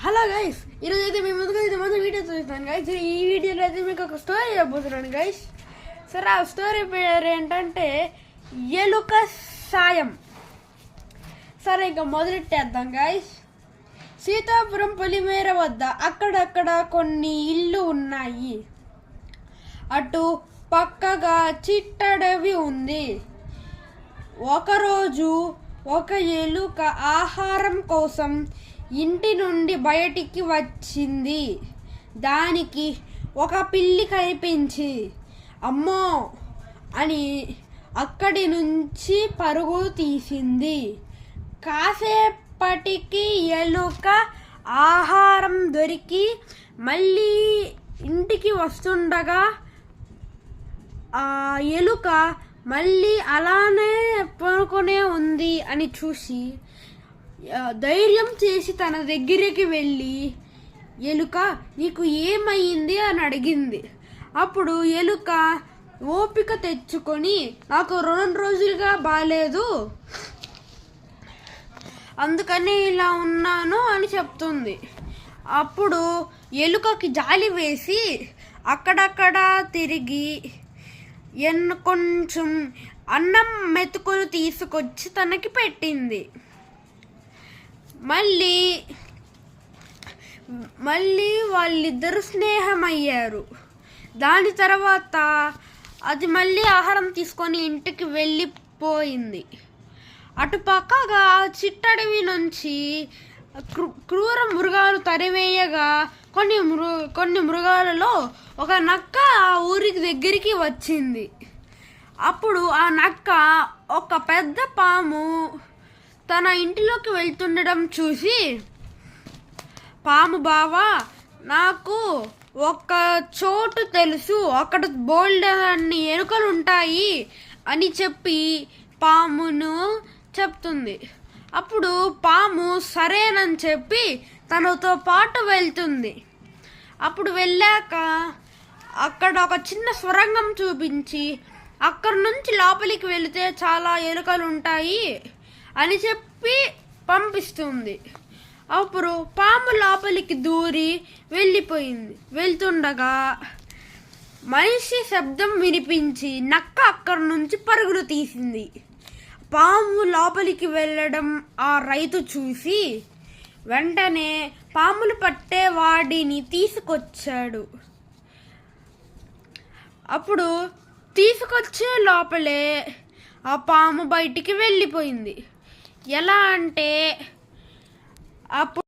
Hello guys, ఈరోజు అయితే మేము ముందుగా వీడియో చూస్తాను గైస్. ఈ వీడియోలో అయితే మీకు ఒక స్టోరీ చెప్పబోతున్నాను గైస్. సరే, ఆ స్టోరీ పేరు ఏంటంటే ఎలుక సాయం. సరే, ఇంకా మొదలెట్టేద్దాం గైస్. సీతాపురం పొలిమేర వద్ద అక్కడక్కడ కొన్ని ఇళ్ళు ఉన్నాయి. అటు పక్కగా చిట్టడవి ఉంది. ఒకరోజు ఒక ఎలుక ఆహారం కోసం ఇంటి నుండి బయటికి వచ్చింది. దానికి ఒక పిల్లి కనిపించి అమ్మో అని అక్కడి నుంచి పరుగు తీసింది. కాసేపటికి ఎలుక ఆహారం దొరికి మళ్ళీ ఇంటికి వస్తుండగా ఆ ఎలుక మళ్ళీ అలానే పడుకునే ఉంది అని చూసి ధైర్యం చేసి తన దగ్గరికి వెళ్ళి ఎలుక నీకు ఏమైంది అని అడిగింది. అప్పుడు ఎలుక ఓపిక తెచ్చుకొని నాకు 2 రోజులుగా బాలేదు, అందుకని ఇలా ఉన్నాను అని చెప్తుంది. అప్పుడు ఎలుకకి జాలి వేసి అక్కడక్కడ తిరిగి కొంచెం అన్నం మెతుకులు తీసుకొచ్చి తనకి పెట్టింది. మళ్ళీ వాళ్ళిద్దరు స్నేహమయ్యారు. దాని తర్వాత అది మళ్ళీ ఆహారం తీసుకొని ఇంటికి వెళ్ళిపోయింది. అటుపక్కగా చిట్టడవి నుంచి క్రూర మృగాలు తరివేయగా కొన్ని మృగాలలో ఒక నక్క ఆ ఊరికి దగ్గరికి వచ్చింది. అప్పుడు ఆ నక్క ఒక పెద్ద పాము తన ఇంటిలోకి వెళ్తుండడం చూసి, పాము బావా, నాకు ఒక చోటు తెలుసు, అక్కడ బోల్డన్ని ఎలుకలు ఉంటాయి అని చెప్పి పామును చెప్తుంది. అప్పుడు పాము సరేనని చెప్పి తనతో పాటు వెళ్తుంది. అప్పుడు వెళ్ళాక అక్కడ ఒక చిన్న సొరంగం చూపించి అక్కడి నుంచి లోపలికి వెళితే చాలా ఎలుకలు ఉంటాయి అని చెప్పి పంపిస్తుంది. అప్పుడు పాము లోపలికి దూరి వెళ్ళిపోయింది. వెళ్తుండగా మనిషి శబ్దం వినిపించి నక్క అక్కడి నుంచి పరుగులు తీసింది. పాము లోపలికి వెళ్ళడం ఆ రైతు చూసి వెంటనే పాములు పట్టే వాడిని తీసుకొచ్చాడు. అప్పుడు తీసుకొచ్చే లోపలే ఆ పాము బయటికి వెళ్ళిపోయింది. ఎలా అంటే అప్పుడు